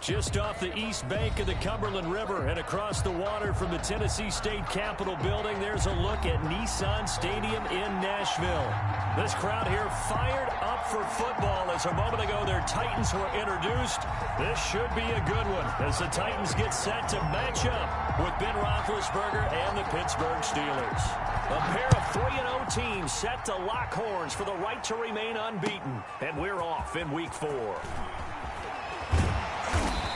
Just off the east bank of the Cumberland River and across the water from the Tennessee State Capitol building, there's a look at Nissan Stadium in Nashville. This crowd here fired up for football as a moment ago their Titans were introduced. This should be a good one as the Titans get set to match up with Ben Roethlisberger and the Pittsburgh Steelers. A pair of 3-0 teams set to lock horns for the right to remain unbeaten. And we're off in Week 4.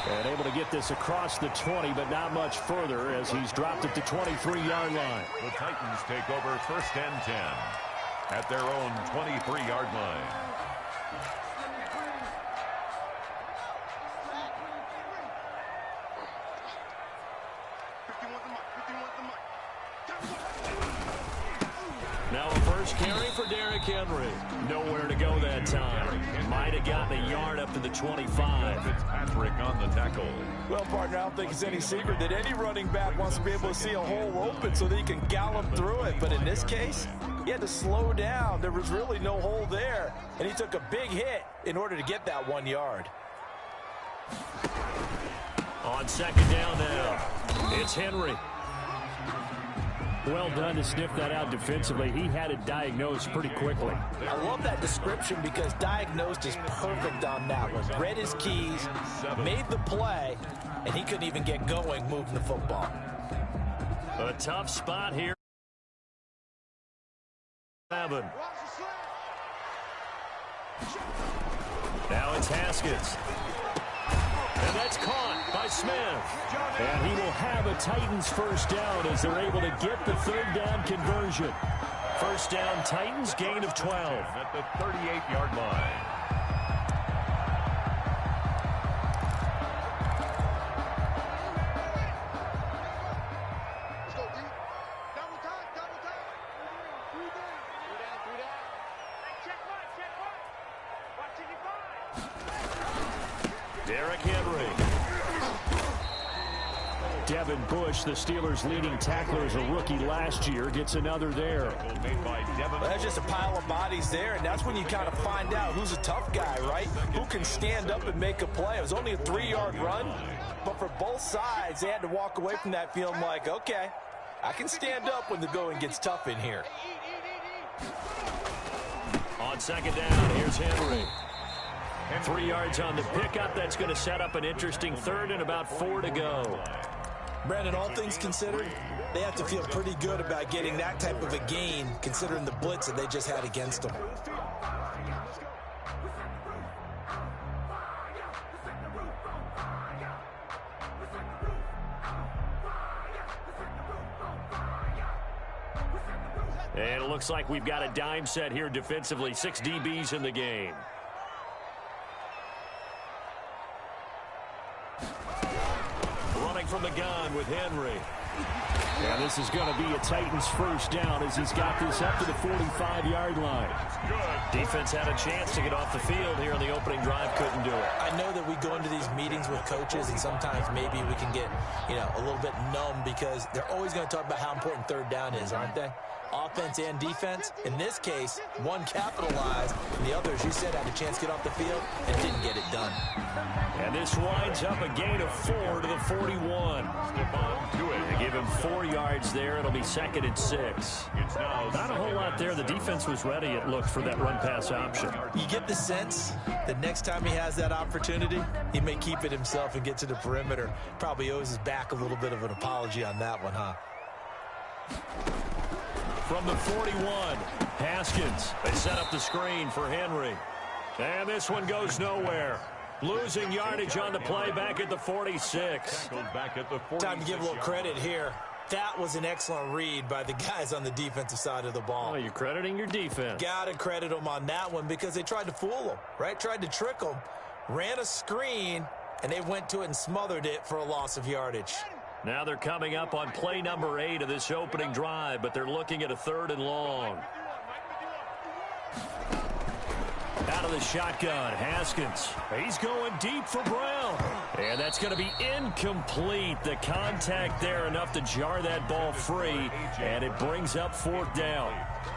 And able to get this across the 20, but not much further as he's dropped at the 23-yard line. The Titans take over 1st and 10 at their own 23-yard line. Now a first carry for Derrick Henry. Nowhere to go that time. Might have gotten a yard up to the 25. Fitzpatrick on the tackle. Well, partner, I don't think it's any secret that any running back wants to be able to see a hole open so that he can gallop through it. But in this case, he had to slow down. There was really no hole there. And he took a big hit in order to get that 1 yard. On second down now, it's Henry. Well done to sniff that out defensively. He had it diagnosed pretty quickly. I love that description because diagnosed is perfect on that one. Read his keys, made the play, and he couldn't even get going moving the football. A tough spot here. Now it's Haskins. And that's caught by Smith. And he will have a Titans first down as they're able to get the third down conversion. First down, Titans, gain of 12. At the 38-yard line. Derrick Henry. Devin Bush, the Steelers' leading tackler as a rookie last year, gets another there. Well, there's just a pile of bodies there, and that's when you kind of find out who's a tough guy, right? Who can stand up and make a play. It was only a 3-yard run, but for both sides, they had to walk away from that feeling like, okay, I can stand up when the going gets tough in here. On second down, here's Henry. 3 yards on the pickup. That's going to set up an interesting third and about 4 to go. Brandon, all things considered, they have to feel pretty good about getting that type of a gain considering the blitz that they just had against them. And it looks like we've got a dime set here defensively. 6 DBs in the game. From the gun with Henry. And this is going to be a Titans first down as he's got this up to the 45-yard line. Defense had a chance to get off the field here on the opening drive, couldn't do it. I know that we go into these meetings with coaches and sometimes maybe we can get, a little bit numb because they're always going to talk about how important third down is, aren't they? Offense and defense. In this case, one capitalized, and the other, as you said, had a chance to get off the field and didn't get it done. And this winds up a gain of 4 to the 41. They give him 4 yards there. It'll be 2nd and 6. Not a whole lot there. The defense was ready, it looked, for that run-pass option. You get the sense that next time he has that opportunity, he may keep it himself and get to the perimeter. Probably owes his back a little bit of an apology on that one, huh? From the 41, Haskins. They set up the screen for Henry. And this one goes nowhere. Losing yardage on the play back at the 46. Time to give a little credit here. That was an excellent read by the guys on the defensive side of the ball. Oh, you're crediting your defense. Got to credit them on that one because they tried to fool them, right? Tried to trick them. Ran a screen, and they went to it and smothered it for a loss of yardage. Now they're coming up on play number 8 of this opening drive, but they're looking at a 3rd and long. Out of the shotgun, Haskins. He's going deep for Brown. And that's going to be incomplete. The contact there enough to jar that ball free, and it brings up 4th down.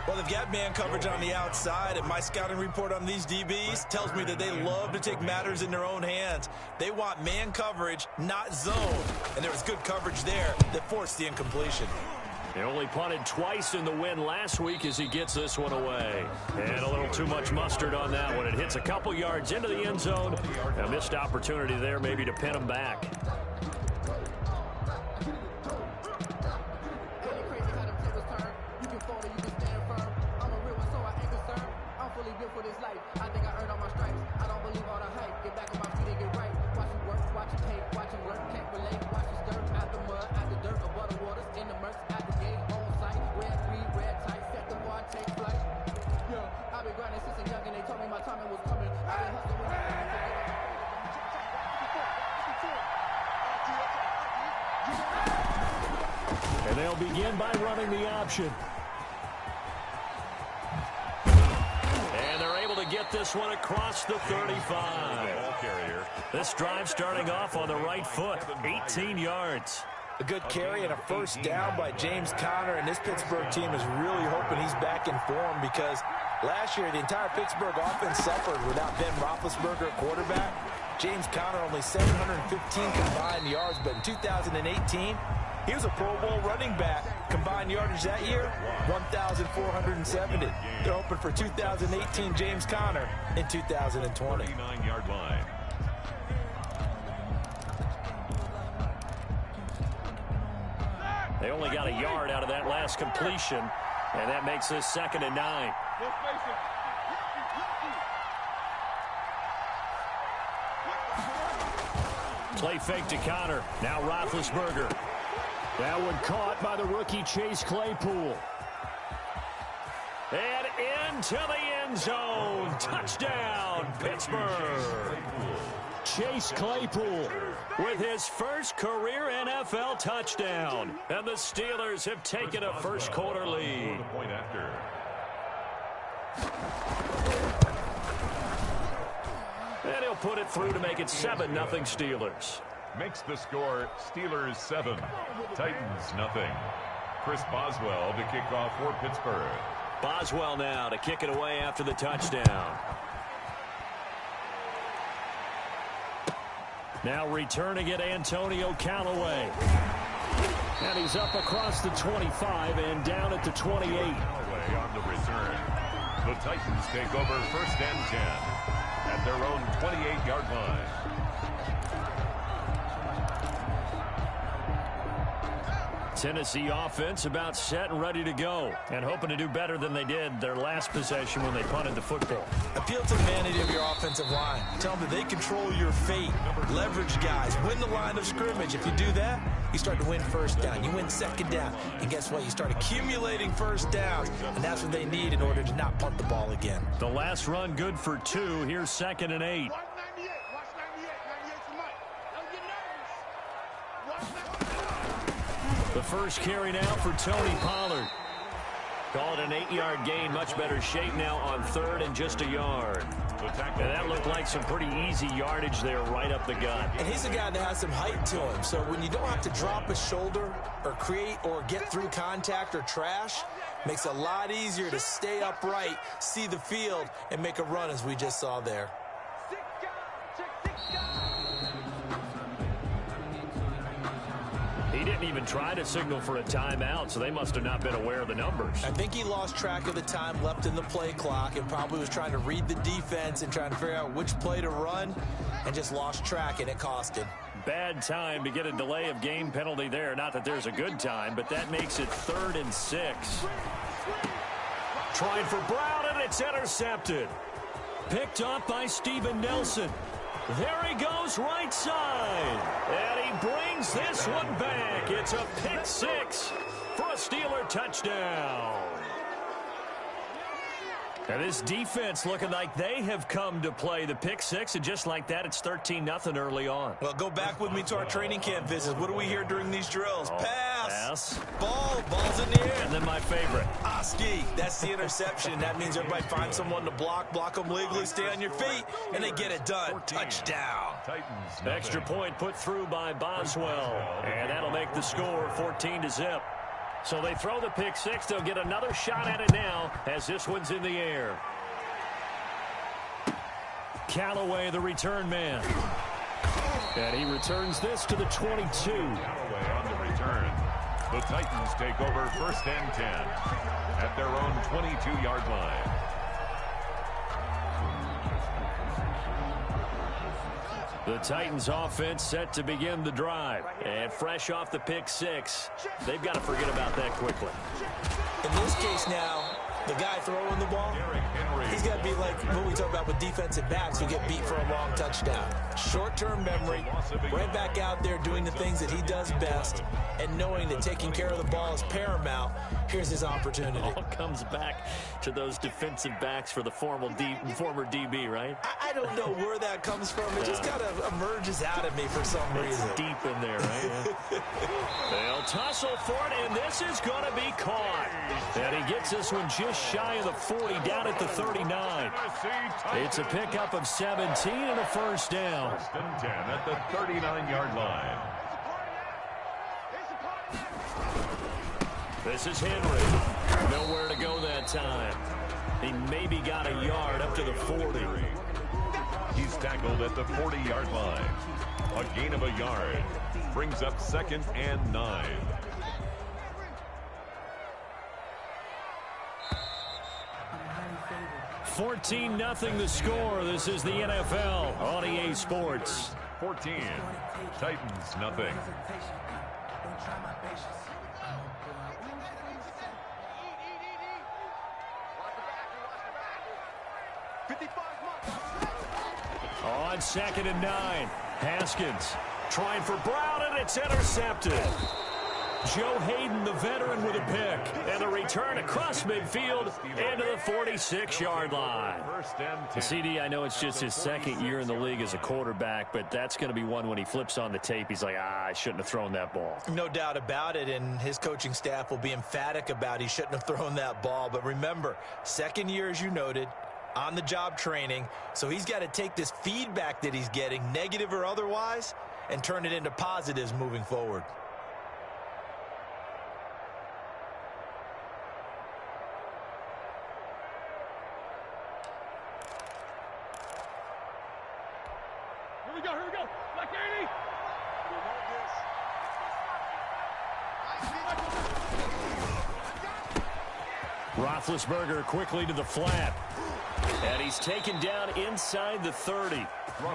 Well, they've got man coverage on the outside, and my scouting report on these DBs tells me that they love to take matters in their own hands. They want man coverage, not zone. And there was good coverage there that forced the incompletion. He only punted twice in the win last week as he gets this one away. And a little too much mustard on that one. It hits a couple yards into the end zone. A missed opportunity there maybe to pin him back. And they'll begin by running the option. And they're able to get this one across the 35. This drive starting off on the right foot, 18 yards. A good carry and a first down by James Conner, and this Pittsburgh team is really hoping he's back in form because last year the entire Pittsburgh offense suffered without Ben Roethlisberger at quarterback. James Conner only 715 combined yards, but in 2018, he was a Pro Bowl running back. Combined yardage that year, 1,470. They're hoping for 2018 James Conner in 2020. 39-yard line. They only got a yard out of that last completion, and that makes this 2nd and 9. Play fake to Conner. Now Roethlisberger. That one caught by the rookie Chase Claypool. And into the end zone. Touchdown, Pittsburgh. Chase Claypool with his first career NFL touchdown. And the Steelers have taken a first-quarter lead. Point after. And he'll put it through to make it 7-0 Steelers. Makes the score Steelers 7, Titans nothing. Chris Boswell to kick off for Pittsburgh. Boswell now to kick it away after the touchdown. Now returning it, Antonio Callaway. And he's up across the 25 and down at the 28. Callaway on the return. The Titans take over 1st and 10 at their own 28-yard line. Tennessee offense about set and ready to go, and hoping to do better than they did their last possession when they punted the football. Appeal to the vanity of your offensive line. Tell them that they control your fate. Leverage guys. Win the line of scrimmage. If you do that, you start to win first down. You win 2nd down. And guess what? You start accumulating first downs, and that's what they need in order to not punt the ball again. The last run good for 2. Here's 2nd and 8. The first carry now for Tony Pollard. Call it an 8-yard gain. Much better shape now on 3rd and just a yard. And that looked like some pretty easy yardage there right up the gut. And he's a guy that has some height to him. So when you don't have to drop a shoulder or create or get through contact or trash, makes it a lot easier to stay upright, see the field, and make a run as we just saw there. He didn't even try to signal for a timeout, so they must have not been aware of the numbers. I think he lost track of the time left in the play clock and probably was trying to read the defense and trying to figure out which play to run and just lost track, and it cost him. Bad time to get a delay of game penalty there. Not that there's a good time, but that makes it 3rd and 6. Trying for Brown, and it's intercepted. Picked up by Steven Nelson. There he goes right side. And he brings this one back. It's a pick 6 for a Steeler touchdown. And this defense looking like they have come to play the pick 6, and just like that, it's 13-0 early on. Well, go back with me to our training camp visits. What do we hear during these drills? Pass. Pass. Ball's in the air. And then my favorite. Ski. That's the interception. That means everybody finds someone to block them legally, stay on your feet, and they get it done. Touchdown. Extra point put through by Boswell. And that'll make the score 14-0. So they throw the pick six. They'll get another shot at it now as this one's in the air. Callaway, the return man. And he returns this to the 22. Callaway on the return. The Titans take over 1st and 10 at their own 22-yard line. The Titans offense set to begin the drive. And fresh off the pick six, they've got to forget about that quickly. In this case now, the guy throwing the ball, he's got to be like what we talk about with defensive backs who get beat for a long touchdown. Short-term memory, right back out there doing the things that he does best, and knowing that taking care of the ball is paramount. Here's his opportunity. All comes back to those defensive backs for the former DB, right? I don't know where that comes from. It just kind of emerges out of me for some reason. It's deep in there, right? They'll tussle for it, and this is going to be caught. And he gets this one just shy of the 40, down at the 39. It's a pickup of 17 and a first down. 1st and 10 at the 39-yard line. This is Henry. Nowhere to go that time. He maybe got a yard up to the 40. He's tackled at the 40-yard line. A gain of a yard. Brings up 2nd and 9. $14-0 the score. This is the NFL on EA Sports. 14. Titans nothing. On 2nd and 9. Haskins trying for Brown, and it's intercepted. Joe Hayden, the veteran, with a pick. And a return across midfield into the 46-yard line. The CD, I know it's just his 2nd year in the league as a quarterback, but that's going to be one when he flips on the tape. He's like, I shouldn't have thrown that ball. No doubt about it, and his coaching staff will be emphatic about he shouldn't have thrown that ball. But remember, 2nd year, as you noted, on-the-job training, so he's got to take this feedback that he's getting, negative or otherwise, and turn it into positives moving forward. Here we go. Black 80. Roethlisberger quickly to the flat. And he's taken down inside the 30.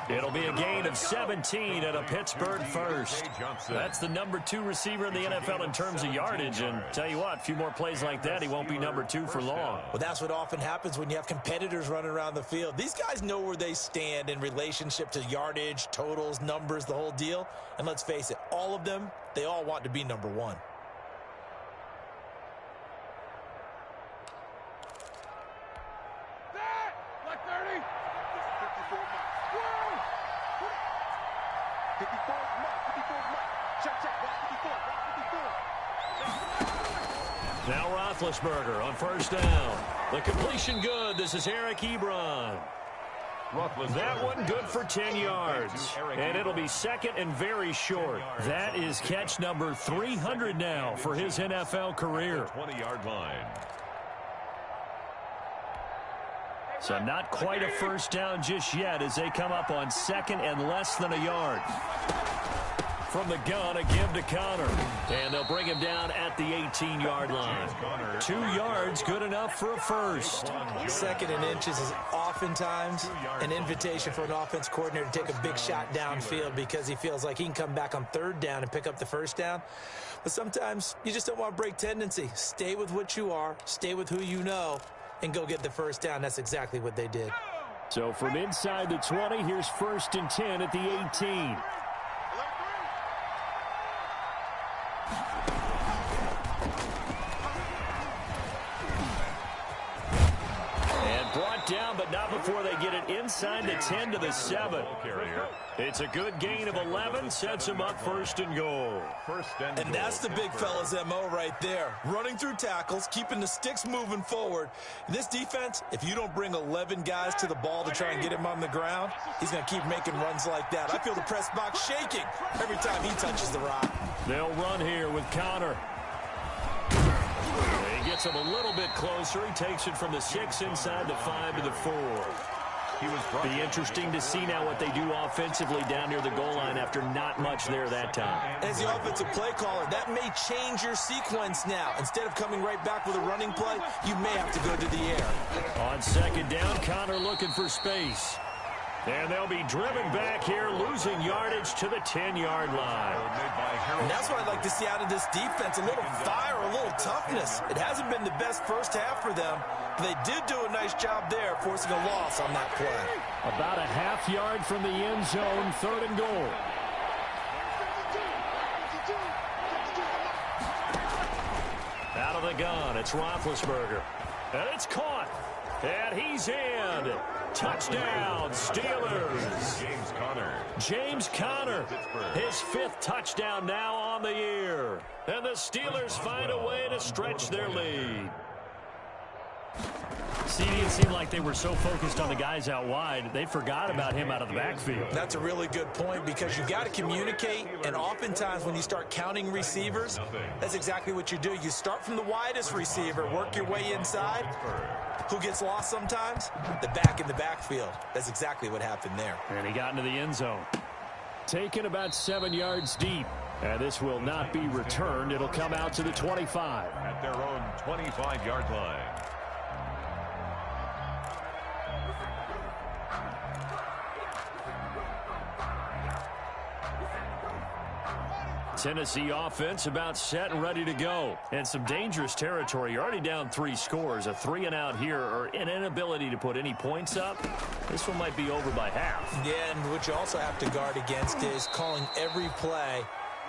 It'll be a gain of 17 at a Pittsburgh first. That's the number 2 receiver in the NFL in terms of yardage. And tell you what, a few more plays like that, he won't be number 2 for long. Well, that's what often happens when you have competitors running around the field. These guys know where they stand in relationship to yardage, totals, numbers, the whole deal. And let's face it, all of them, they all want to be number 1. Now Roethlisberger on first down. The completion good. This is Eric Ebron. That one good for 10 yards. And it'll be 2nd and very short. That is catch number 300 now for his NFL career. 20-yard line. So not quite a first down just yet as they come up on 2nd and less than a yard. From the gun, a give to Connor. And they'll bring him down at the 18-yard line. 2 yards, good enough for a first. 2nd and inches is oftentimes an invitation for an offense coordinator to take a big shot downfield because he feels like he can come back on 3rd down and pick up the first down. But sometimes you just don't want to break tendency. Stay with what you are, stay with who you know, and go get the first down. That's exactly what they did. So from inside the 20, here's 1st and 10 at the 18. And brought down, but not before they get it inside inside the 10 to the 7. It's a good gain of 11, sets him up 1st and goal. And that's the big fella's MO right there. Running through tackles, keeping the sticks moving forward. In this defense, if you don't bring 11 guys to the ball to try and get him on the ground, he's going to keep making runs like that. I feel the press box shaking every time he touches the rock. They'll run here with Connor. He gets him a little bit closer. He takes it from the 6 inside the 5 to the 4. Be interesting to see now what they do offensively down near the goal line after not much there that time. As the offensive play caller, that may change your sequence now. Instead of coming right back with a running play, you may have to go to the air. On 2nd down, Connor looking for space. And they'll be driven back here, losing yardage to the 10-yard line. And that's what I'd like to see out of this defense, a little fire, a little toughness. It hasn't been the best first half for them, but they did do a nice job there, forcing a loss on that play. About a half yard from the end zone, 3rd and goal. Out of the gun, it's Roethlisberger. And it's caught. And he's in. Touchdown, Steelers. James Conner, his 5th touchdown now on the year. And the Steelers find a way to stretch their lead. CD, it seemed like they were so focused on the guys out wide, they forgot about him out of the backfield. That's a really good point because you got to communicate, and oftentimes when you start counting receivers, that's exactly what you do. You start from the widest receiver, work your way inside. Who gets lost sometimes? The back in the backfield. That's exactly what happened there. And he got into the end zone. Taken about 7 yards deep. And this will not be returned. It'll come out to the 25. At their own 25-yard line. Tennessee offense about set and ready to go. And some dangerous territory. You're already down 3 scores. A 3-and-out here or an inability to put any points up. This one might be over by half. Yeah, and what you also have to guard against is calling every play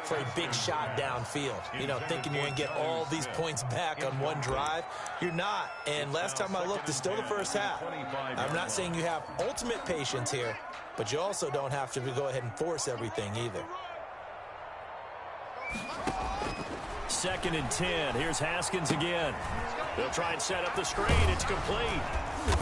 for a big shot downfield. You know, thinking you're going to get all these points back on one drive. You're not. And last time I looked, it's still the first half. I'm not saying you have ultimate patience here, but you also don't have to go ahead and force everything either. 2nd and 10. Here's Haskins again. They'll try and set up the screen. It's complete.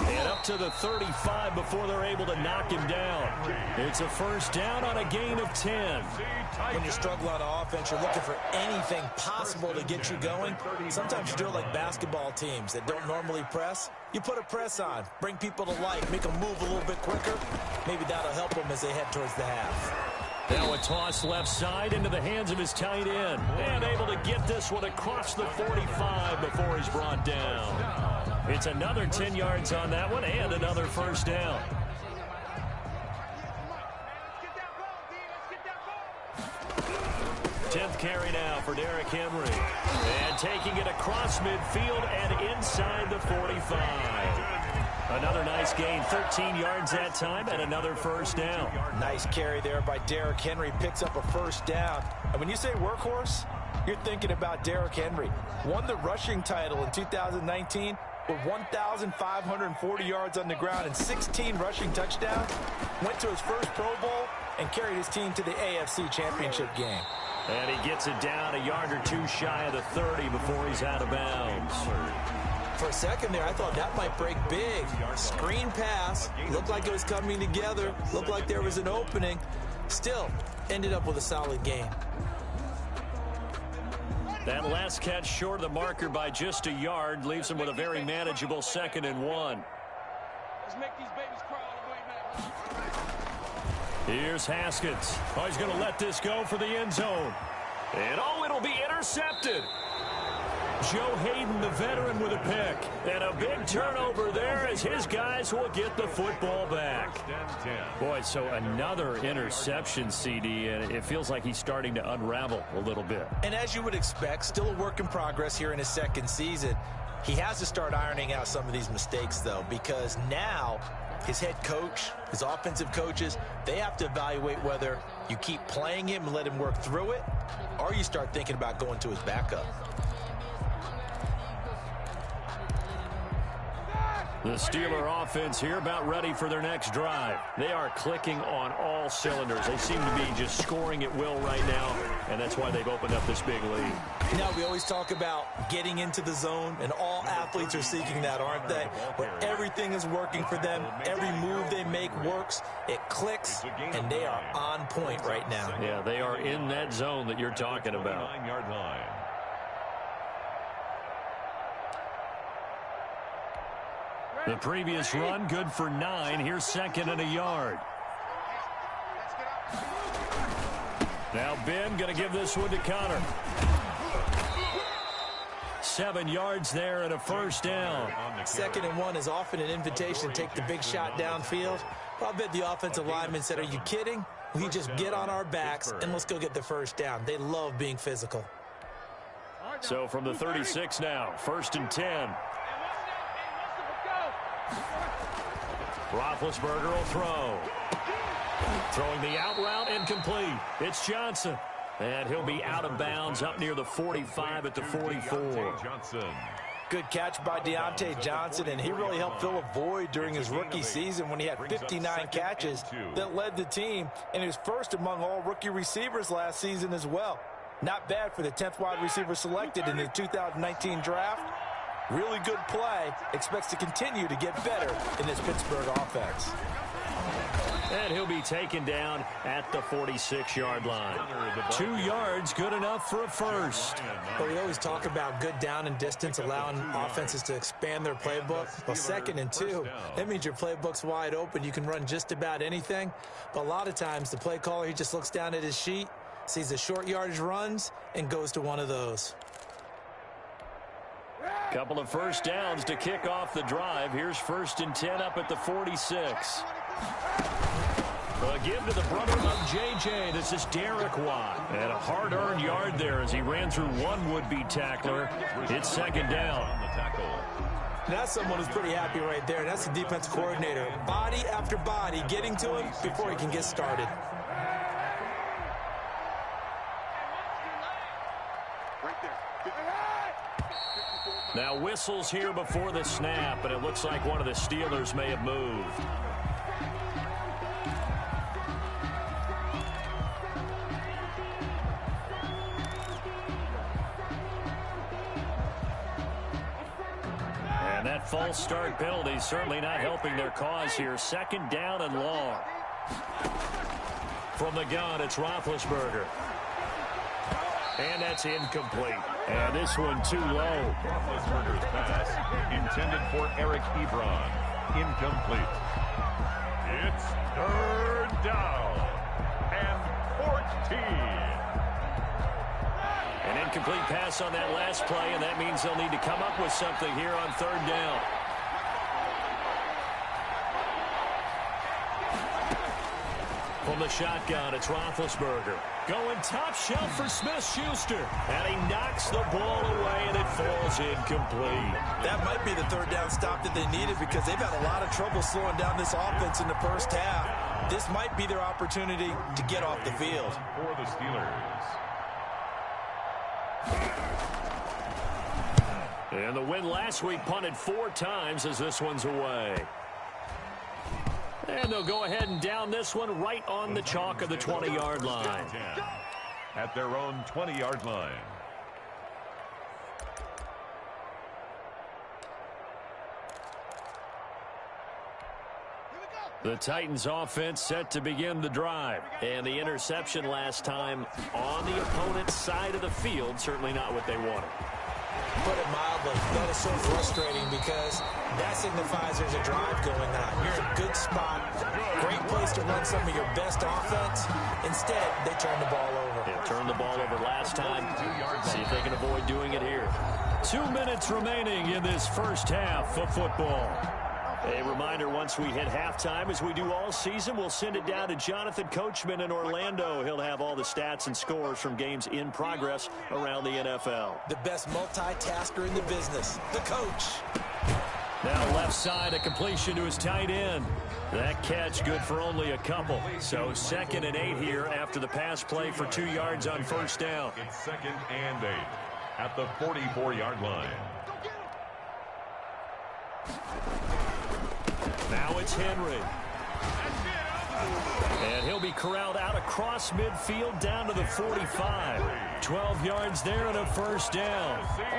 And up to the 35 before they're able to knock him down. It's a 1st down on a gain of 10. When you're struggling on offense, you're looking for anything possible to get you going. Sometimes you do it like basketball teams that don't normally press. You put a press on, bring people to life, make them move a little bit quicker. Maybe that'll help them as they head towards the half. Now a toss left side into the hands of his tight end. And able to get this one across the 45 before he's brought down. It's another 10 yards on that one and another 1st down. Tenth carry now for Derrick Henry. And taking it across midfield and inside the 45. Another nice gain, 13 yards that time, and another 1st down. Nice carry there by Derrick Henry. Picks up a 1st down. And when you say workhorse, you're thinking about Derrick Henry. Won the rushing title in 2019 with 1,540 yards on the ground and 16 rushing touchdowns. Went to his first Pro Bowl and carried his team to the AFC Championship game. And he gets it down a yard or 2 shy of the 30 before he's out of bounds. For a second there, I thought that might break big. Screen pass. Looked like it was coming together. Looked like there was an opening. Still, ended up with a solid gain. That last catch short of the marker by just a yard leaves him with a very manageable 2nd and 1. Let's make these babies cry all the way back. Here's Haskins. Oh, he's going to let this go for the end zone. And oh, it'll be intercepted. Joe Hayden, the veteran, with a pick. And a big turnover there as his guys will get the football back. Boy, so another interception, CD, and it feels like he's starting to unravel a little bit. And as you would expect, still a work in progress here in his 2nd season. He has to start ironing out some of these mistakes, though, because now his head coach, his offensive coaches, they have to evaluate whether you keep playing him and let him work through it, or you start thinking about going to his backup. The Steeler offense here about ready for their next drive. They are clicking on all cylinders. They seem to be just scoring at will right now, and that's why they've opened up this big lead. You know, we always talk about getting into the zone, and all athletes are seeking that, aren't they? Where everything is working for them, every move they make works, it clicks, and they are on point right now. Yeah, they are in that zone that you're talking about. 9-yard line. The previous run, good for 9. Here's 2nd and a yard. Now Ben going to give this one to Connor. 7 yards there and a first down. 2nd and 1 is often an invitation to take the big shot downfield. But I bet the offensive lineman said, are you kidding? We just get on our backs and let's go get the first down. They love being physical. So from the 36 now, 1st and 10. Roethlisberger will throw. Throwing the out route, incomplete. It's Johnson. And he'll be out of bounds up near the 45 at the 44. Good catch by Deontay Johnson, and he really helped fill a void during his rookie season when he had 59 catches that led the team, and he was first among all rookie receivers last season as well. Not bad for the 10th wide receiver selected in the 2019 draft. Really good play. Expects to continue to get better in this Pittsburgh offense. And he'll be taken down at the 46-yard line. 2 yards, good enough for a first. Well, we always talk about good down and distance, allowing offenses to expand their playbook. Well, 2nd and 2, that means your playbook's wide open. You can run just about anything. But a lot of times, the play caller, he just looks down at his sheet, sees the short yardage runs, and goes to one of those. Couple of first downs to kick off the drive. Here's 1st and 10 up at the 46. A give to the brother of J.J. This is Derek Watt. And a hard-earned yard there as he ran through one would-be tackler. It's 2nd down. That's someone who's pretty happy right there. That's the defense coordinator. Body after body getting to him before he can get started. Now whistles here before the snap, and it looks like one of the Steelers may have moved. And that false start penalty certainly not helping their cause here. 2nd down and long. From the gun, it's Roethlisberger. And that's incomplete. And this one too low. Roethlisberger's pass intended for Eric Ebron. Incomplete. It's 3rd down and 14. An incomplete pass on that last play, and that means they'll need to come up with something here on 3rd down. From the shotgun, it's Roethlisberger. Going top shelf for Smith-Schuster. And he knocks the ball away, and it falls incomplete. That might be the 3rd down stop that they needed because they've had a lot of trouble slowing down this offense in the first half. This might be their opportunity to get off the field. For the Steelers. And the win last week punted 4 times as this one's away. And they'll go ahead and down this one right on the chalk of the 20-yard line. At their own 20-yard line. The Titans offense set to begin the drive. And the interception last time on the opponent's side of the field, certainly not what they wanted. Put it mildly, that is so frustrating because that signifies there's a drive going on. You're in a good spot, great place to run some of your best offense. Instead, they turn the ball over. Yeah, turned the ball over last time. See if they can avoid doing it here. 2 minutes remaining in this first half of football. A reminder, once we hit halftime, as we do all season, we'll send it down to Jonathan Coachman in Orlando. He'll have all the stats and scores from games in progress around the NFL. The best multitasker in the business, the coach. Now left side, a completion to his tight end. That catch good for only a couple. So 2nd and 8 here after the pass play for 2 yards on 1st down. It's 2nd and 8 at the 44-yard line. Now it's Henry. And he'll be corralled out across midfield down to the 45. 12 yards there and a first down.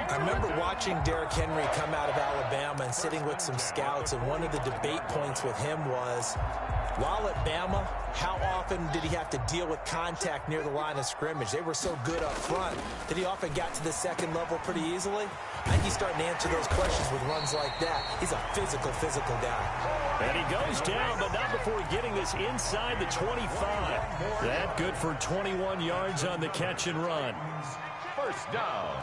I remember watching Derrick Henry come out of Alabama and sitting with some scouts, and one of the debate points with him was, while at Bama, how often did he have to deal with contact near the line of scrimmage? They were so good up front that he often got to the second level pretty easily. I think he's starting to answer those questions with runs like that. He's a physical guy. And he goes down, but not before getting this inside the 25. That good for 21 yards on the catch and run. First down.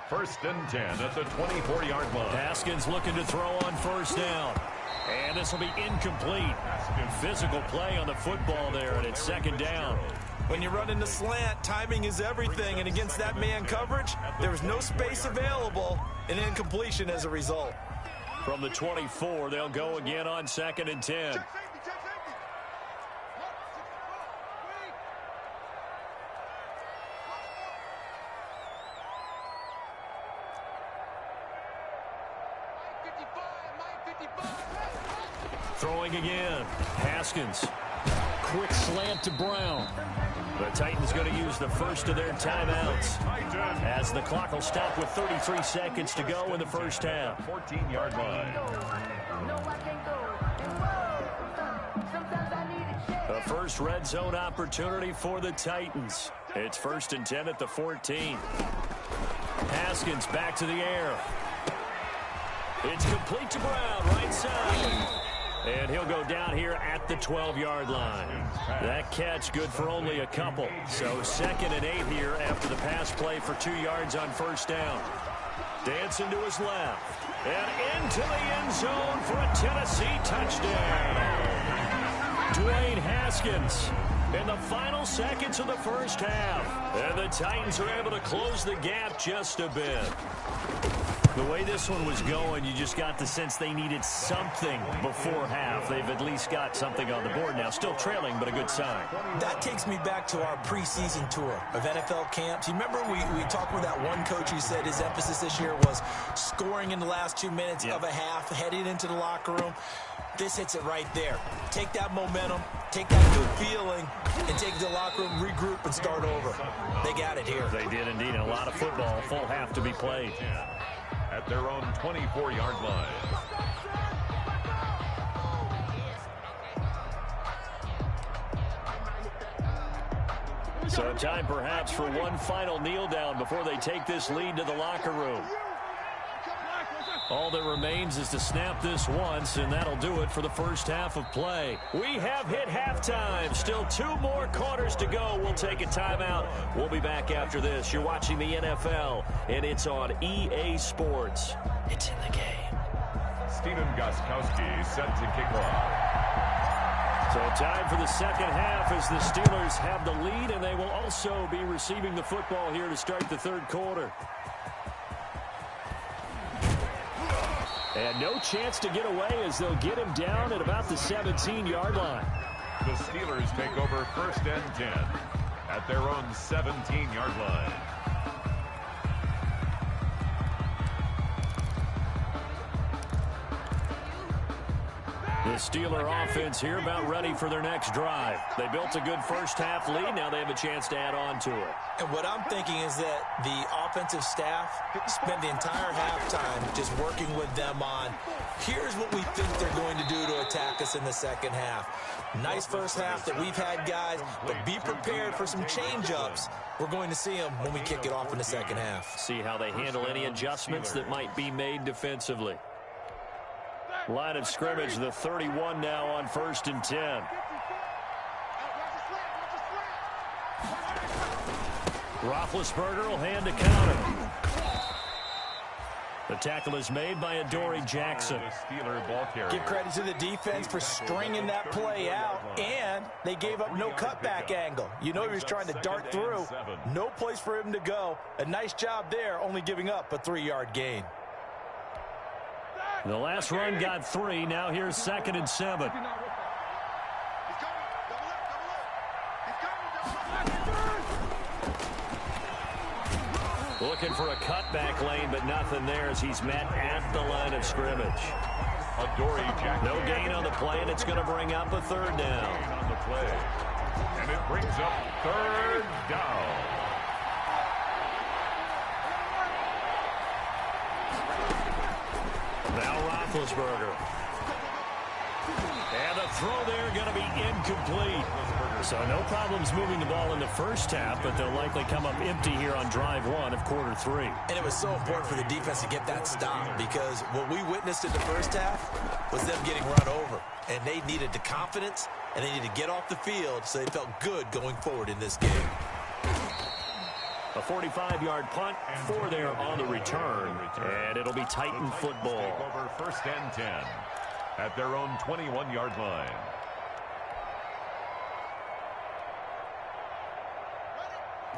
1st and 10 at the 24-yard line. Haskins looking to throw on first down. And this will be incomplete. Physical play on the football there, and it's 2nd down. When you run into slant, timing is everything, and against that man coverage, there's no space available, and incompletion as a result. From the 24, they'll go again on 2nd and 10. Throwing again. Haskins. Quick slant to Brown. The Titans going to use the first of their timeouts as the clock will stop with 33 seconds to go in the first half. 14-yard line. The first red zone opportunity for the Titans. It's 1st and 10 at the 14. Haskins back to the air. It's complete to Brown, right side. And he'll go down here at the 12-yard line. That catch good for only a couple. So 2nd and 8 here after the pass play for 2 yards on first down. Dancing to his left. And into the end zone for a Tennessee touchdown. Dwayne Haskins in the final seconds of the first half. And the Titans are able to close the gap just a bit. The way this one was going, you just got the sense they needed something before half. They've at least got something on the board now. Still trailing, but a good sign. That takes me back to our preseason tour of NFL camps. You remember we talked with that one coach who said his emphasis this year was scoring in the last 2 minutes of a half, heading into the locker room. This hits it right there. Take that momentum, take that good feeling, and take it to the locker room, regroup, and start over. They got it here. They did indeed. A lot of football, full half to be played. At their own 24-yard line. So time perhaps for one final kneel down before they take this lead to the locker room. All that remains is to snap this once, and that'll do it for the first half of play. We have hit halftime. Still 2 more quarters to go. We'll take a timeout. We'll be back after this. You're watching the NFL, and it's on EA Sports. It's in the game. Steven Gostkowski set to kick off. So time for the second half as the Steelers have the lead, and they will also be receiving the football here to start the third quarter. And no chance to get away as they'll get him down at about the 17-yard line. The Steelers take over 1st and 10 at their own 17-yard line. The Steeler offense here about ready for their next drive. They built a good first half lead. Now they have a chance to add on to it. And what I'm thinking is that the offensive staff spent the entire halftime just working with them on, here's what we think they're going to do to attack us in the second half. Nice first half that we've had, guys, but be prepared for some change-ups. We're going to see them when we kick it off in the second half. See how they handle any adjustments that might be made defensively. Line of scrimmage, the 31 now on 1st and 10. Roethlisberger will hand to counter. The tackle is made by Adoree Jackson. Give credit to the defense for stringing that play out, and they gave up no cutback angle. You know he was trying to dart through. No place for him to go. A nice job there, only giving up a 3-yard gain. The last run got 3. Now here's 2nd and 7. Looking for a cutback lane, but nothing there as he's met at the line of scrimmage. No gain on the play, and it's going to bring up a third down. On the play. And it brings up third down. Now Roethlisberger. And the throw there going to be incomplete. So no problems moving the ball in the first half, but they'll likely come up empty here on drive one of quarter three. And it was so important for the defense to get that stop, because what we witnessed in the first half was them getting run over. And they needed the confidence, and they needed to get off the field so they felt good going forward in this game. A 45-yard punt for there on the return, and it'll be Titan football. Take over first and 10 at their own 21-yard line.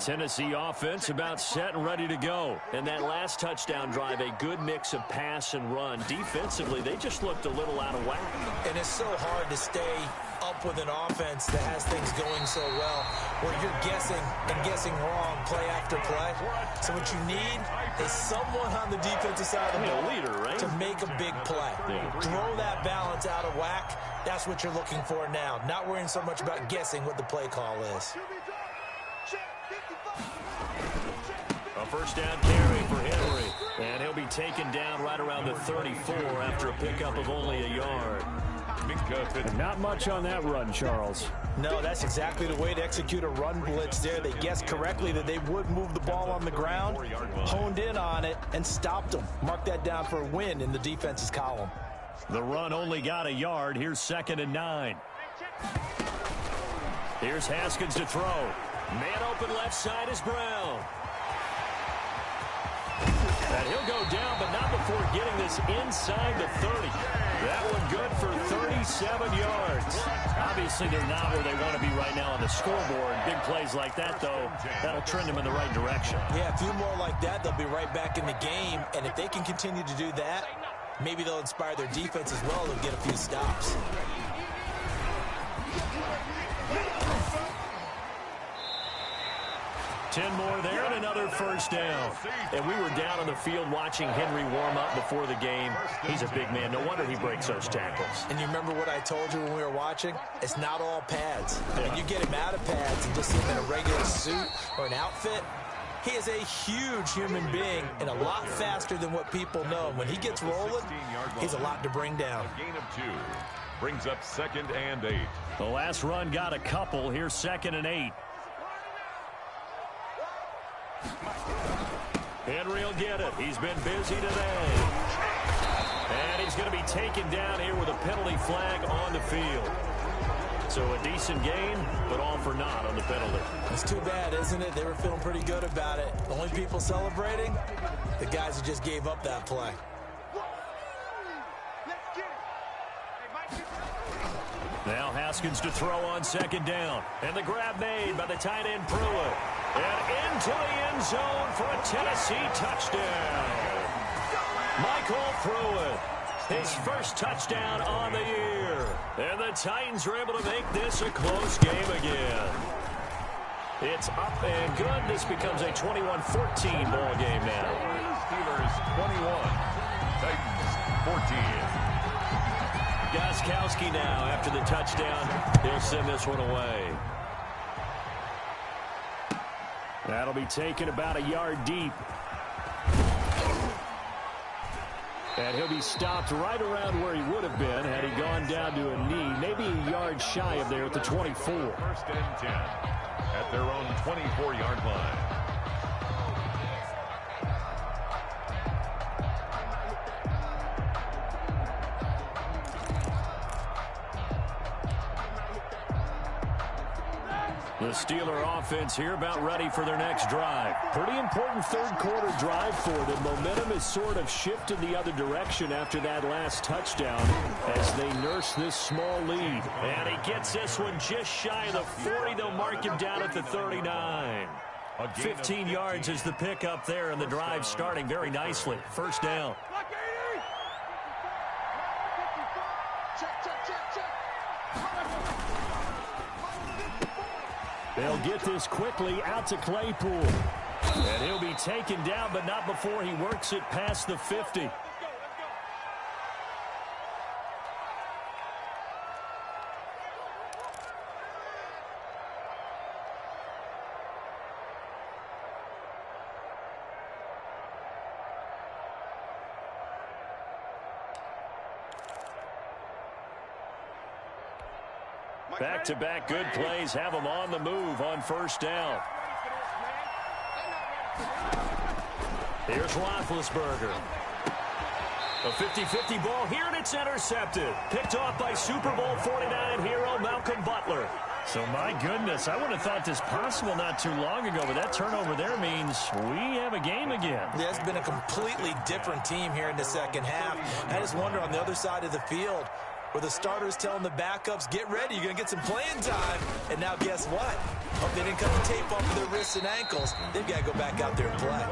Tennessee offense about set and ready to go. And that last touchdown drive, a good mix of pass and run. Defensively, they just looked a little out of whack. And it's so hard to stay up with an offense that has things going so well, where you're guessing and guessing wrong play after play. So what you need is someone on the defensive side of the ball, leader, right? to make a big play. Yeah. Throw that balance out of whack. That's what you're looking for now. Not worrying so much about guessing what the play call is. A first down carry for Henry. And he'll be taken down right around the 34 after a pickup of only a yard. Not much on that run, Charles. No, that's exactly the way to execute a run blitz there. They guessed correctly that they would move the ball on the ground, honed in on it, and stopped them. Mark that down for a win in the defense's column. The run only got a yard. Here's 2nd and 9. Here's Haskins to throw. Man open left side is Brown. And he'll go down, but not before getting this inside the 30. That one good for 37 yards. Obviously, they're not where they want to be right now on the scoreboard. Big plays like that, though, that'll trend them in the right direction. Yeah, a few more like that, they'll be right back in the game. And if they can continue to do that, maybe they'll inspire their defense as well. They'll get a few stops. 10 more there and another first down. And we were down on the field watching Henry warm up before the game. He's a big man. No wonder he breaks those tackles. And you remember what I told you when we were watching? It's not all pads. I mean, you get him out of pads and just see him in a regular suit or an outfit. He is a huge human being and a lot faster than what people know. When he gets rolling, he's a lot to bring down. A gain of 2 brings up 2nd and 8. The last run got a couple. Here's 2nd and 8. Henry will get it. He's been busy today. And he's going to be taken down here with a penalty flag on the field. So a decent gain, but all for naught on the penalty. It's too bad, isn't it? They were feeling pretty good about it. The only people celebrating, the guys who just gave up that play. Now Haskins to throw on 2nd down. And the grab made by the tight end Pruitt. And into the end zone for a Tennessee touchdown. Michael Pruitt, his first touchdown on the year. And the Titans are able to make this a close game again. It's up and good. This becomes a 21-14 ball game now. Steelers 21, Titans 14. Gostkowski now after the touchdown. He'll send this one away. That'll be taken about a yard deep. And he'll be stopped right around where he would have been had he gone down to a knee, maybe a yard shy of there at the 24. 1st and 10 at their own 24-yard line. The Steeler offense here about ready for their next drive. Pretty important third quarter drive for them. Momentum has sort of shifted the other direction after that last touchdown as they nurse this small lead. And he gets this one just shy of the 40. They'll mark him down at the 39. 15 yards is the pickup there, and the drive starting very nicely. First down. They'll get this quickly out to Claypool. And he'll be taken down, but not before he works it past the 50. Back-to-back good plays have them on the move on first down. Here's Roethlisberger. A 50-50 ball here, and it's intercepted. Picked off by Super Bowl 49 hero Malcolm Butler. So, my goodness, I would have thought this possible not too long ago, but that turnover there means we have a game again. Yeah, it's been a completely different team here in the second half. I just wonder on the other side of the field, where the starters telling the backups, get ready, you're going to get some playing time. And now guess what? Oh, they didn't cut the tape off of their wrists and ankles. They've got to go back out there and play.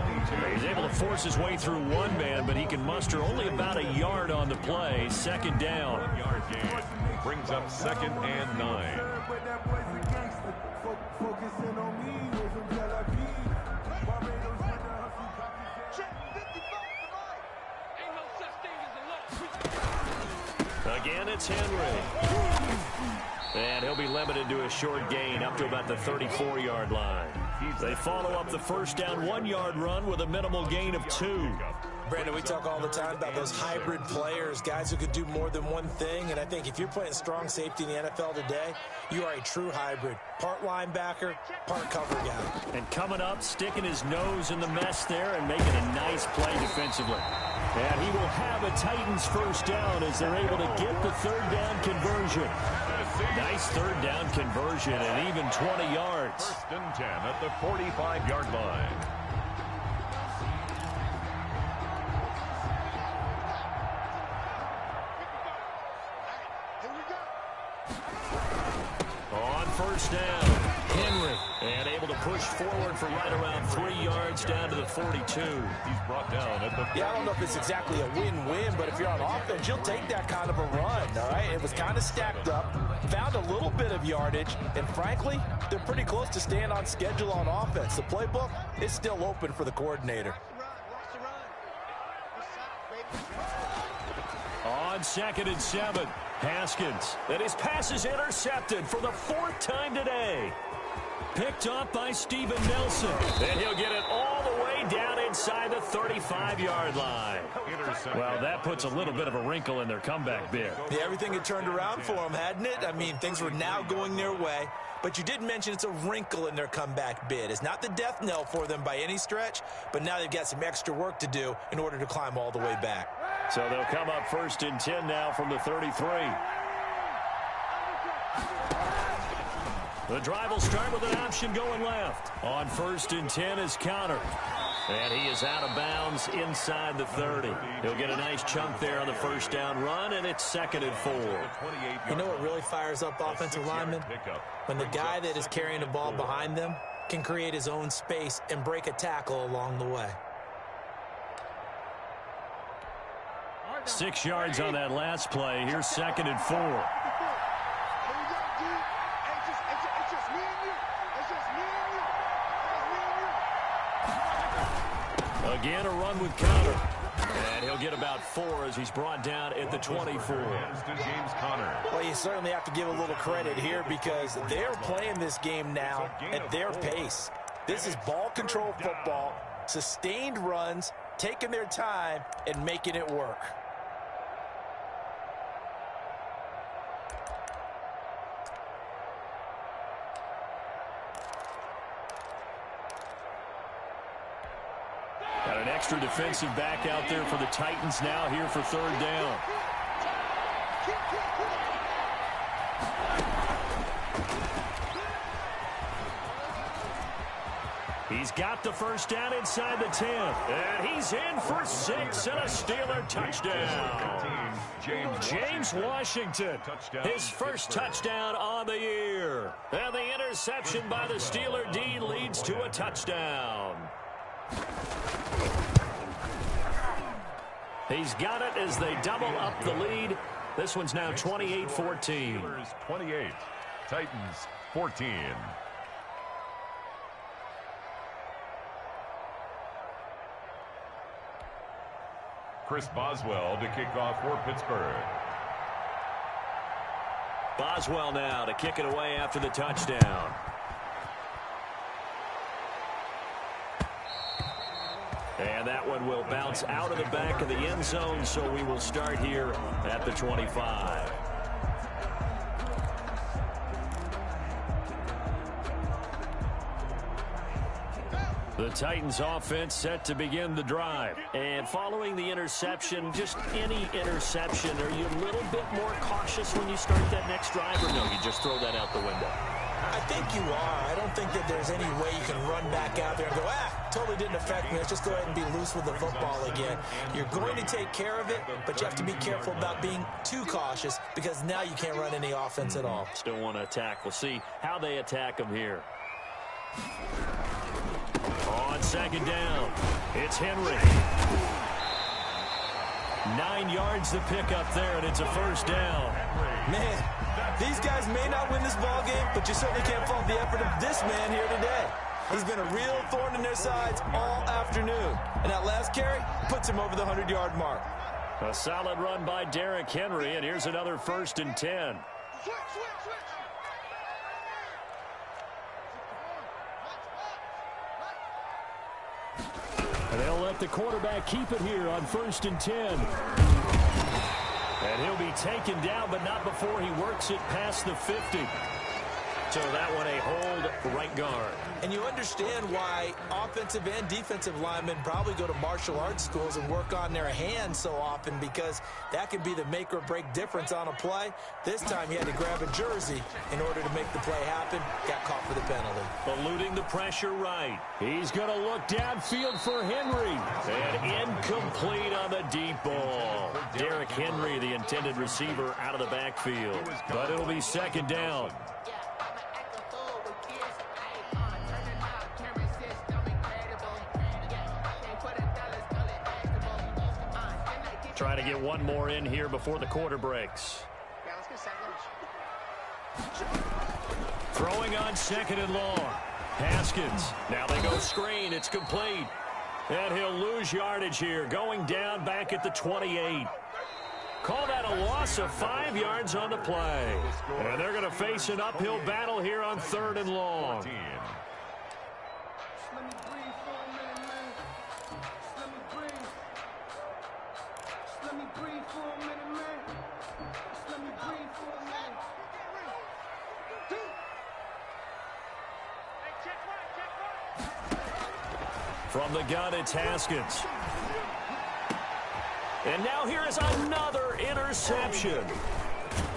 He's able to force his way through one man, but he can muster only about a yard on the play. Second down. 1 yard gain brings up 2nd and 9. Again, it's Henry. And he'll be limited to a short gain up to about the 34-yard line. They follow up the first down 1-yard run with a minimal gain of 2. Brandon, we talk all the time about those hybrid players, guys who could do more than one thing. And I think if you're playing strong safety in the NFL today, you are a true hybrid. Part linebacker, part cover guy. And coming up, sticking his nose in the mess there and making a nice play defensively. And he will have a Titans first down as they're able to get the third down conversion. Nice third down conversion and even 20 yards. 1st and 10 at the 45-yard line. On first down, Henry. And able to push forward for right around 3 yards down to the 42. He's brought down at the 40. Yeah, I don't know if it's exactly a win-win, but if you're on offense, you'll take that kind of a run, all right? It was kind of stacked up, found a little bit of yardage, and frankly, they're pretty close to staying on schedule on offense. The playbook is still open for the coordinator. On 2nd and 7, Haskins. And his pass is intercepted for the 4th time today. Picked up by Steven Nelson. And he'll get it all the way down inside the 35-yard line. Well, that puts a little bit of a wrinkle in their comeback bid. Yeah, everything had turned around for them, hadn't it? I mean, things were now going their way. But you did mention it's a wrinkle in their comeback bid. It's not the death knell for them by any stretch, but now they've got some extra work to do in order to climb all the way back. So they'll come up 1st and 10 now from the 33. The drive will start with an option going left. On 1st and 10 is Conner. And he is out of bounds inside the 30. He'll get a nice chunk there on the first down run, and it's 2nd and 4. You know what really fires up offensive linemen? When the guy that is carrying the ball behind them can create his own space and break a tackle along the way. 6 yards on that last play. Here's 2nd and 4. Again, a run with Conner. And he'll get about 4 as he's brought down at the 24. James Conner. Well, you certainly have to give a little credit here because they're playing this game now at their pace. This is ball control football, sustained runs, taking their time, and making it work. Got an extra defensive back out there for the Titans now here for third down. He's got the first down inside the 10. And he's in for 6 and a Steeler touchdown. James Washington, his first touchdown on the year. And the interception by the Steeler D leads to a touchdown. He's got it as they double up the lead. This one's now 28-14. Steelers 28, Titans 14. Chris Boswell to kick off for Pittsburgh. Boswell now to kick it away after the touchdown. And that one will bounce out of the back of the end zone, so we will start here at the 25. The Titans offense set to begin the drive. And following the interception, just any interception, are you a little bit more cautious when you start that next drive, or no, you just throw that out the window? I think you are. I don't think that there's any way you can run back out there and go, totally didn't affect me. Let's just go ahead and be loose with the football again. You're going to take care of it, but you have to be careful about being too cautious because now you can't run any offense at all. Still want to attack. We'll see how they attack them here. On second down, it's Henry. 9 yards to pick up there, and it's a first down. Man, these guys may not win this ball game, but you certainly can't fault the effort of this man here today. He's been a real thorn in their sides all afternoon. And that last carry puts him over the 100-yard mark. A solid run by Derrick Henry, and here's another 1st and 10. And they'll let the quarterback keep it here on 1st and 10. And he'll be taken down, but not before he works it past the 50. So that one a hold right guard. And you understand why offensive and defensive linemen probably go to martial arts schools and work on their hands so often, because that can be the make or break difference on a play. This time he had to grab a jersey in order to make the play happen. Got caught for the penalty. Eluding the pressure right. He's going to look downfield for Henry. And incomplete on the deep ball. Derrick Henry, the intended receiver, out of the backfield. But it'll be 2nd down. Trying to get one more in here before the quarter breaks. Throwing on 2nd and long. Haskins. Now they go screen. It's complete. And he'll lose yardage here. Going down back at the 28. Call that a loss of 5 yards on the play. And they're going to face an uphill battle here on 3rd and long. From the gun, it's Haskins. And now here is another interception.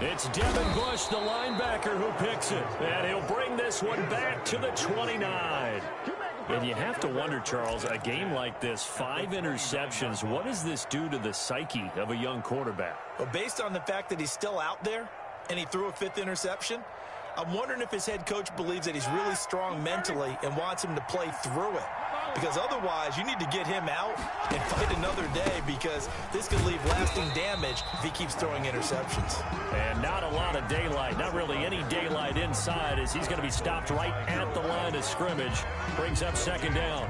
It's Devin Bush, the linebacker, who picks it. And he'll bring this one back to the 29. And you have to wonder, Charles, a game like this, 5 interceptions, what does this do to the psyche of a young quarterback? Well, based on the fact that he's still out there and he threw a 5th interception, I'm wondering if his head coach believes that he's really strong mentally and wants him to play through it. Because otherwise, you need to get him out and fight another day, because this could leave lasting damage if he keeps throwing interceptions. And not a lot of daylight, not really any daylight inside, as he's going to be stopped right at the line of scrimmage. Brings up 2nd down.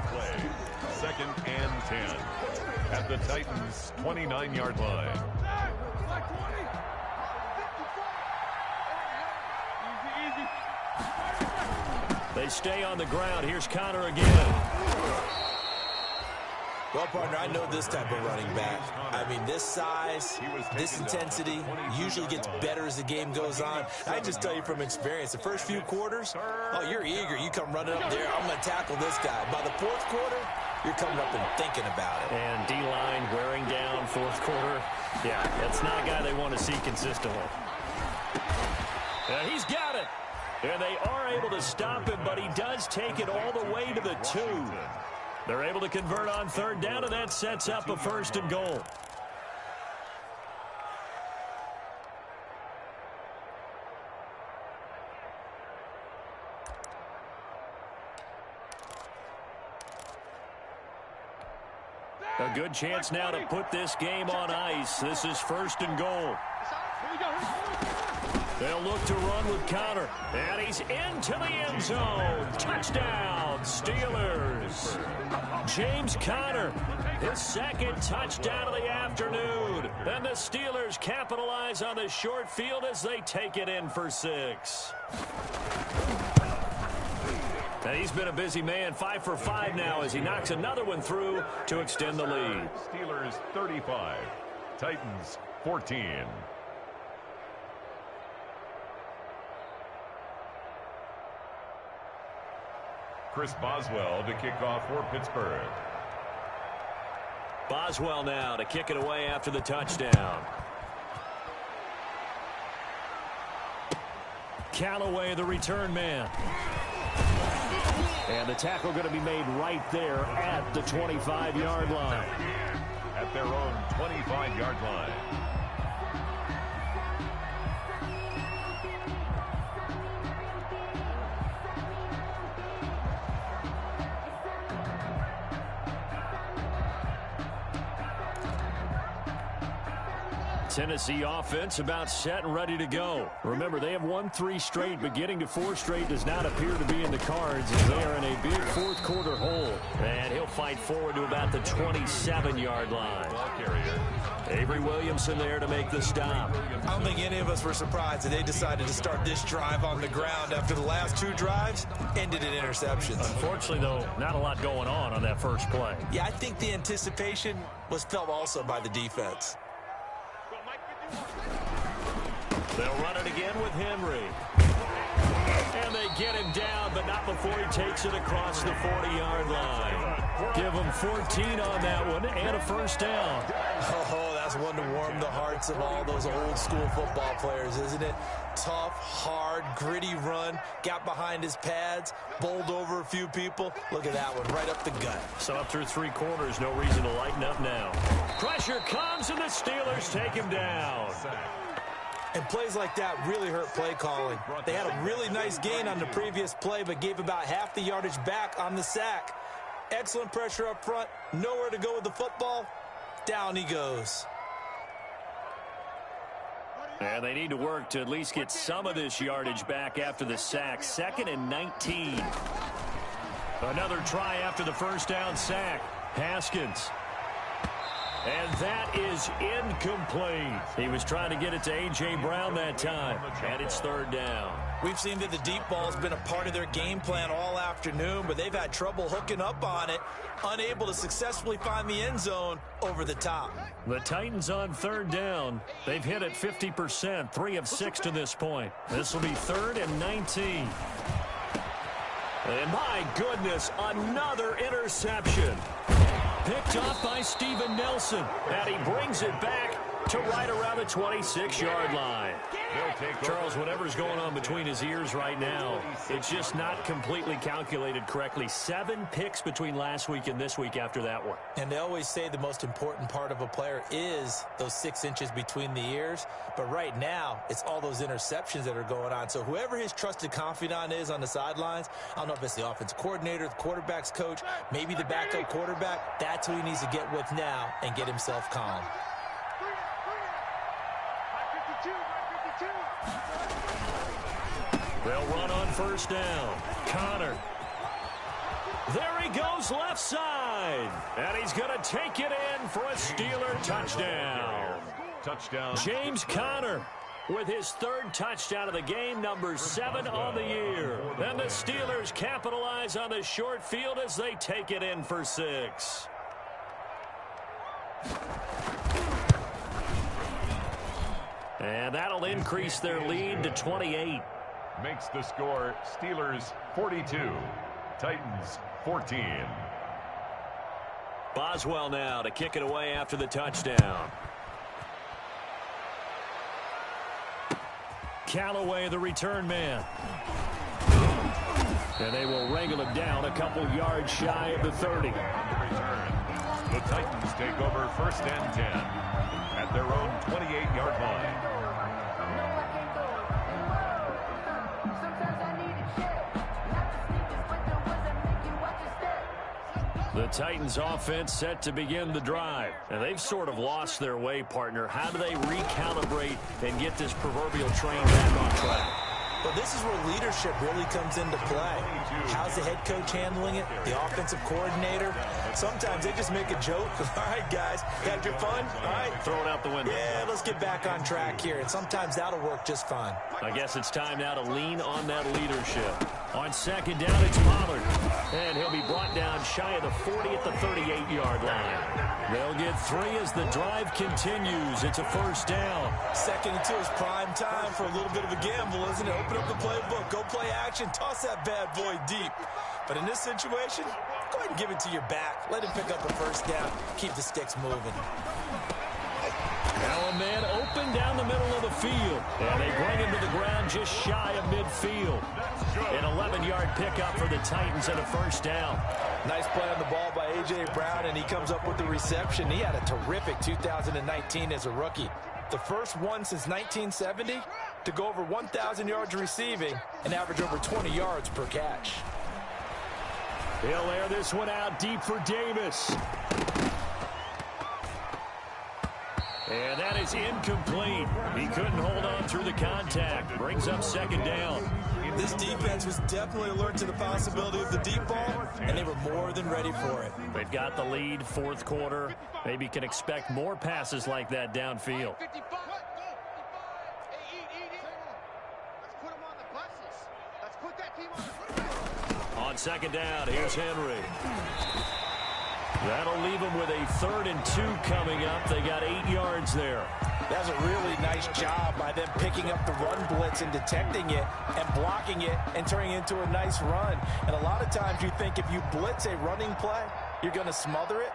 2nd and 10 at the Titans' 29-yard line. They stay on the ground. Here's Connor again. Well, partner, I know this type of running back. I mean, this size, this intensity usually gets better as the game goes on. I just tell you from experience, the first few quarters, oh, you're eager. You come running up there, I'm going to tackle this guy. By the 4th quarter, you're coming up and thinking about it. And D-line wearing down 4th quarter. Yeah, that's not a guy they want to see consistently. He's got it. And they are able to stop him, but he does take it all the way to the 2. They're able to convert on 3rd down, and that sets up a 1st and goal. A good chance now to put this game on ice. This is 1st and goal. They'll look to run with Connor. And he's into the end zone. Touchdown, Steelers. James Conner, his 2nd touchdown of the afternoon. And the Steelers capitalize on the short field as they take it in for 6. Now, he's been a busy man, 5 for 5 now as he knocks another one through to extend the lead. Steelers 35, Titans 14. Chris Boswell to kick off for Pittsburgh. Boswell now to kick it away after the touchdown. Callaway, the return man. And the tackle going to be made right there at the 25-yard line. At their own 25-yard line. Tennessee offense about set and ready to go. Remember, they have won 3 straight, but getting to 4 straight does not appear to be in the cards as they are in a big fourth-quarter hole. And he'll fight forward to about the 27-yard line. Avery Williamson there to make the stop. I don't think any of us were surprised that they decided to start this drive on the ground after the last 2 drives ended in interceptions. Unfortunately, though, not a lot going on that first play. Yeah, I think the anticipation was felt also by the defense. They'll run it again with Henry. And they get him down, but not before he takes it across the 40-yard line. Give him 14 on that one and a first down. Oh, that's one to warm the hearts of all those old-school football players, isn't it? Tough, hard, gritty run, got behind his pads, bowled over a few people. Look at that one, right up the gut. So up through 3 quarters, no reason to lighten up now. Pressure comes, and the Steelers take him down. And plays like that really hurt play calling. They had a really nice gain on the previous play, but gave about half the yardage back on the sack. Excellent pressure up front, nowhere to go with the football. Down he goes. And they need to work to at least get some of this yardage back after the sack. 2nd and 19. Another try after the first down sack. Haskins. And that is incomplete. He was trying to get it to A.J. Brown that time. And it's 3rd down. We've seen that the deep ball has been a part of their game plan all afternoon, but they've had trouble hooking up on it, unable to successfully find the end zone over the top. The Titans on 3rd down. They've hit it 50%, 3 of 6 to this point. This will be 3rd and 19. And my goodness, another interception. Picked off by Steven Nelson. And he brings it back to right around the 26-yard line. Charles, whatever's going on between his ears right now, it's just not completely calculated correctly. 7 picks between last week and this week after that one. And they always say the most important part of a player is those 6 inches between the ears. But right now, it's all those interceptions that are going on. So whoever his trusted confidant is on the sidelines, I don't know if it's the offensive coordinator, the quarterback's coach, maybe the backup quarterback, that's who he needs to get with now and get himself calm. They'll run on first down. Connor. There he goes left side. And he's going to take it in for a Steeler touchdown. Touchdown. James Conner with his 3rd touchdown of the game, number 7 on the year. And the Steelers capitalize on the short field as they take it in for 6. And that'll increase their lead to 28. Makes the score Steelers 42, Titans 14. Boswell now to kick it away after the touchdown. Callaway, the return man. And they will wrangle him down a couple yards shy of the 30. The Titans take over 1st and 10 at their own 28-yard line. The Titans offense set to begin the drive. And they've sort of lost their way, partner. How do they recalibrate and get this proverbial train back on track? Well, this is where leadership really comes into play. How's the head coach handling it? The offensive coordinator? Sometimes they just make a joke. All right, guys, had your fun? All right. Throw it out the window. Yeah, let's get back on track here. And sometimes that'll work just fine. I guess it's time now to lean on that leadership. On 2nd down, it's Pollard. And he'll be brought down shy of the 40 at the 38-yard line. They'll get 3 as the drive continues. It's a first down. 2nd and 2 is prime time for a little bit of a gamble, isn't it? Open up the playbook. Go play action. Toss that bad boy deep. But in this situation, go ahead and give it to your back. Let him pick up a first down. Keep the sticks moving. Now a man open down the middle of the field. And they bring him to the ground just shy of midfield. An 11-yard pickup for the Titans and a first down. Nice play on the ball by A.J. Brown, and he comes up with the reception. He had a terrific 2019 as a rookie. The first one since 1970 to go over 1,000 yards receiving and average over 20 yards per catch. He'll air this one out deep for Davis. And that is incomplete. He couldn't hold on through the contact. Brings up second down. This defense was definitely alert to the possibility of the deep ball, and they were more than ready for it. They've got the lead, fourth quarter. Maybe can expect more passes like that downfield. On second down, here's Henry. That'll leave them with a 3rd and 2 coming up. They got 8 yards there. That's a really nice job by them picking up the run blitz and detecting it and blocking it and turning it into a nice run. And a lot of times you think if you blitz a running play, you're going to smother it.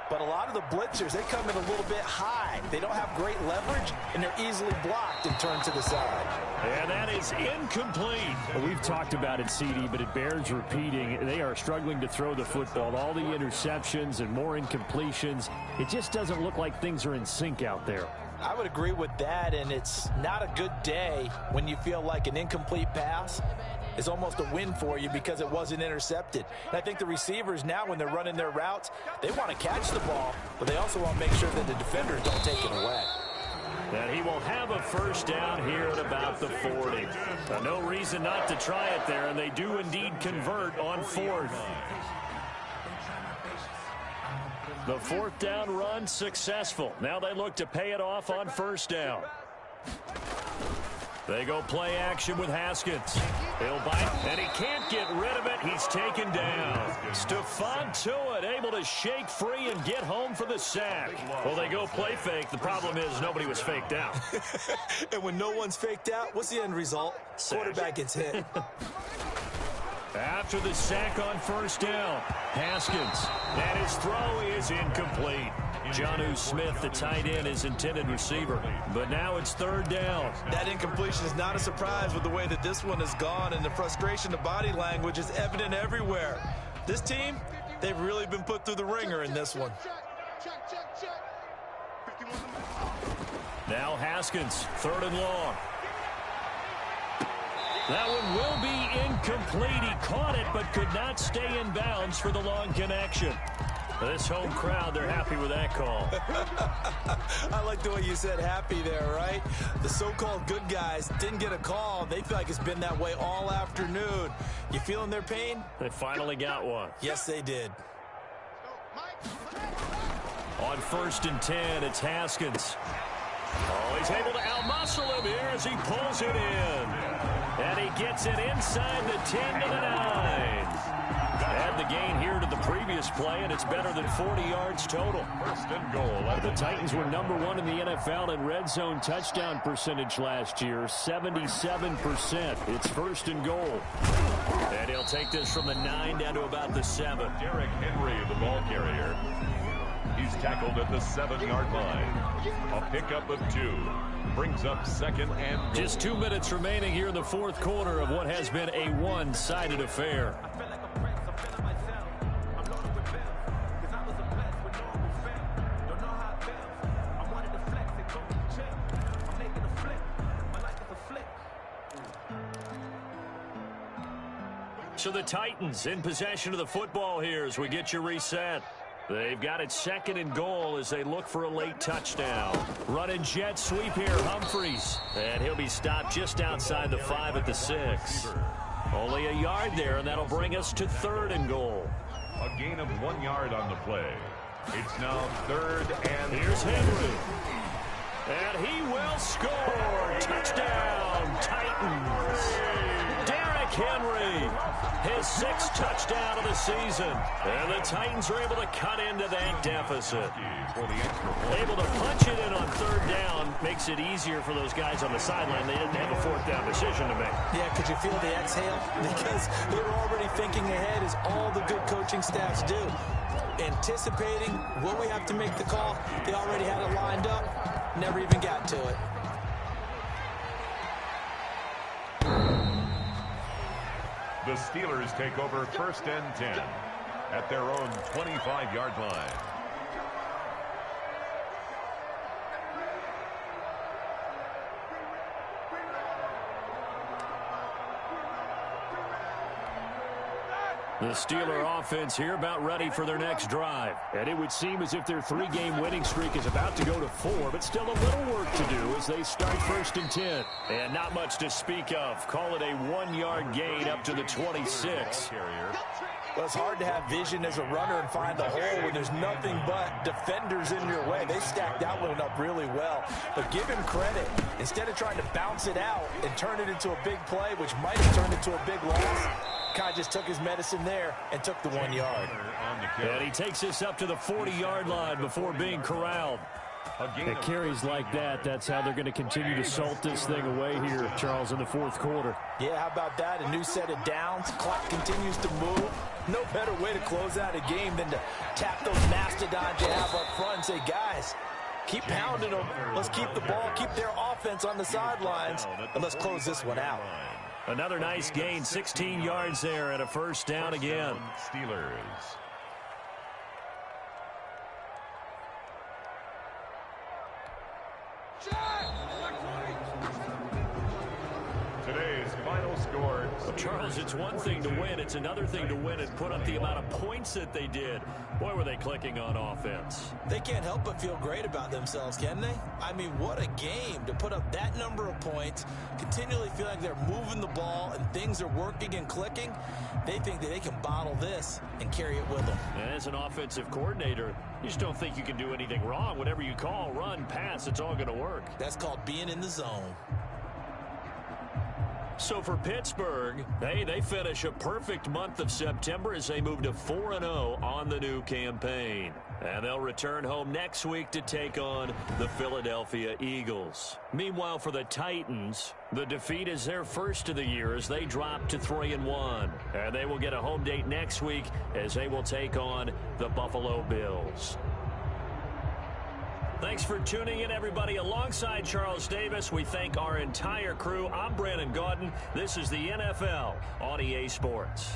But a lot of the blitzers, they come in a little bit high. They don't have great leverage, and they're easily blocked and turned to the side. And that is incomplete. We've talked about it, CD, but it bears repeating. They are struggling to throw the football. All the interceptions and more incompletions. It just doesn't look like things are in sync out there. I would agree with that, and it's not a good day when you feel like an incomplete pass is almost a win for you because it wasn't intercepted. And I think the receivers now, when they're running their routes, they want to catch the ball, but they also want to make sure that the defenders don't take it away. And he will have a first down here at about the 40. No reason not to try it there, and they do indeed convert on 4th. The 4th down run successful. Now they look to pay it off on first down. They go play action with Haskins. He'll bite, and he can't get rid of it. He's taken down. Stephon Tuitt able to shake free and get home for the sack. Well, they go play fake. The problem is nobody was faked out. And when no one's faked out, what's the end result? Quarterback gets hit. After the sack on first down, Haskins, and his throw is incomplete. Jonnu Smith, the tight end, his intended receiver. But now it's 3rd down. That incompletion is not a surprise with the way that this one has gone, and the frustration, the body language is evident everywhere. This team, they've really been put through the ringer in this one. Now Haskins, 3rd and long. That one will be incomplete. He caught it but could not stay in bounds for the long connection. This home crowd, they're happy with that call. I like the way you said happy there, right? The so-called good guys didn't get a call. They feel like it's been that way all afternoon. You feeling their pain? They finally got one. Yes, they did. On 1st and 10, it's Haskins. Oh, he's able to outmuscle him here as he pulls it in. And he gets it inside the 10 to the 9. Add the gain here to the previous play, and it's better than 40 yards total. 1st and goal. The Titans were number 1 in the NFL in red zone touchdown percentage last year, 77%. It's 1st and goal. And he'll take this from the 9 down to about the 7. Derrick Henry, the ball carrier. He's tackled at the 7-yard line. A pickup of 2. Brings up 2nd and goal. Just 2 minutes remaining here in the 4th quarter of what has been a one-sided affair. So the Titans in possession of the football here as we get you reset. They've got it 2nd and goal as they look for a late touchdown. Running jet sweep here, Humphries. And he'll be stopped just outside the 5 at the 6. Only a yard there, and that'll bring us to 3rd and goal. A gain of 1 yard on the play. It's now 3rd and Here's Henry. And he will score. Touchdown, Titans. Derrick Henry, his 6th touchdown of the season. And the Titans are able to cut into that deficit. Able to punch it in on 3rd down makes it easier for those guys on the sideline. They didn't have a 4th down decision to make. Yeah, could you feel the exhale? Because they were already thinking ahead, as all the good coaching staffs do. Anticipating, will we have to make the call? They already had it lined up, never even got to it. The Steelers take over 1st and 10 at their own 25-yard line. The Steeler offense here about ready for their next drive. And it would seem as if their 3-game winning streak is about to go to 4, but still a little work to do as they start 1st and 10. And not much to speak of. Call it a 1-yard gain up to the 26. Well, it's hard to have vision as a runner and find a hole when there's nothing but defenders in your way. They stacked that one up really well. But give him credit. Instead of trying to bounce it out and turn it into a big play, which might have turned into a big loss, Kai just took his medicine there and took the 1 yard. And he takes this up to the 40-yard line before being corralled. At carries like that, that's how they're going to continue to salt this thing away here, Charles, in the 4th quarter. Yeah, how about that? A new set of downs. Clock continues to move. No better way to close out a game than to tap those mastodons you have up front and say, guys, keep pounding them. Let's keep the ball, keep their offense on the sidelines, and let's close this one out. Another nice gain, 16 yards there, and a 1st down again. Steelers. Today's final score. Charles, it's one thing to win. It's another thing to win and put up the amount of points that they did. Boy, were they clicking on offense. They can't help but feel great about themselves, can they? I mean, what a game to put up that number of points, continually feel like they're moving the ball and things are working and clicking. They think that they can bottle this and carry it with them. And as an offensive coordinator, you just don't think you can do anything wrong. Whatever you call, run, pass, it's all going to work. That's called being in the zone. So for Pittsburgh, they finish a perfect month of September as they move to 4-0 on the new campaign. And they'll return home next week to take on the Philadelphia Eagles. Meanwhile, for the Titans, the defeat is their first of the year as they drop to 3-1. And they will get a home date next week as they will take on the Buffalo Bills. Thanks for tuning in, everybody. Alongside Charles Davis, we thank our entire crew. I'm Brandon Gaudin. This is the NFL on EA Sports.